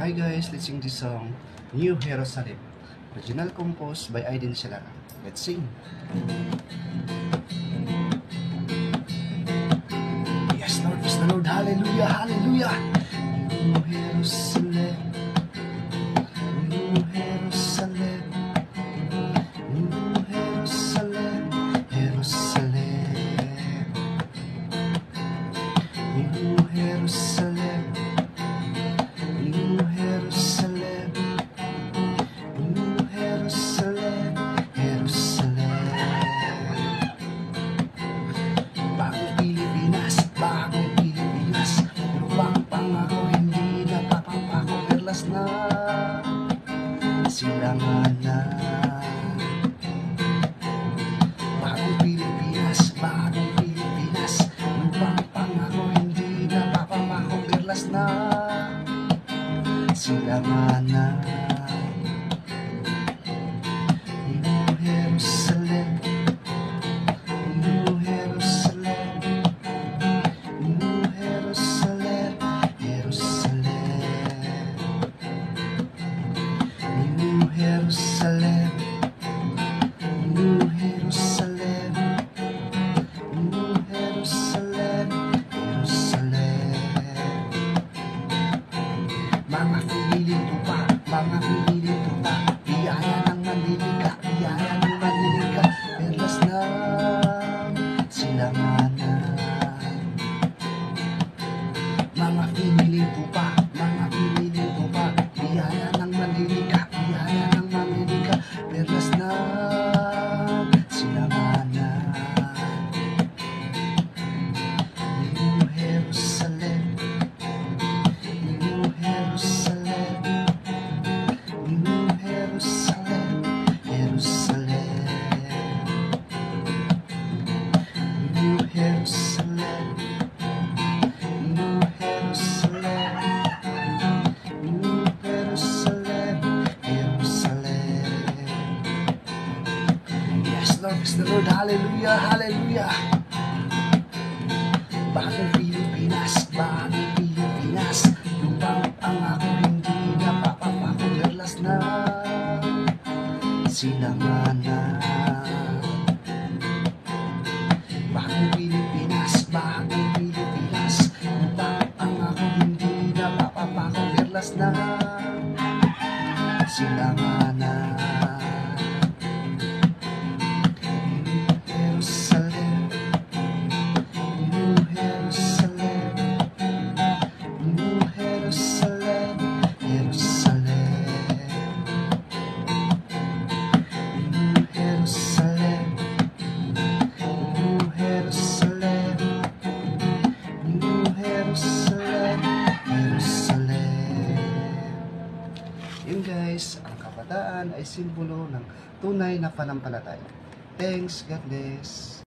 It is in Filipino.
Hi guys, let's sing this song, New Jerusalem. Original composed by Aiden Shelara. Let's sing. Yes Lord, yes the Lord, hallelujah, hallelujah. New Jerusalem, New Jerusalem, New Jerusalem, Jerusalem, New Jerusalem, New Jerusalem, New Jerusalem, Jerusalem. Bagong Pilipinas, bagong Pilipinas, lupang pangako hindi napapapako, perlas na silangan na. Bagong Pilipinas, bagong Pilipinas, lupang pangako hindi napapapako, perlas na silangan na. New Jerusalem, New Jerusalem, New Jerusalem, Jerusalem, New Jerusalem, New Jerusalem, New Jerusalem, Jerusalem. Mga piniling tupa, mga piniling tupa, biyaya ng manlilikha, biyaya ng manlilikha, perlas ng silanganan. Mga piniling tupa, mga piniling tupa, biyaya ng manlilikha, biyaya ng manlilikha, perlas ng silanganan. New Jerusalem, New Jerusalem, New Jerusalem, Jerusalem, New Jerusalem, New Jerusalem, New Jerusalem, Jerusalem. Yes Lord, yes the Lord, hallelujah, hallelujah. Bagong Pilipinas, bagong Pilipinas, lupang pangako hindi napapapako, perlas na silangan na. Bagong Pilipinas, bagong Pilipinas, lupang pangako hindi napapapako, perlas na silangan na. Jerusalem, New Jerusalem, New Jerusalem, Jerusalem, New Jerusalem, New Jerusalem, New Jerusalem, Jerusalem. Yun guys, ang kabataan ay simbolo ng tunay na pananampalataya. Thanks, God bless.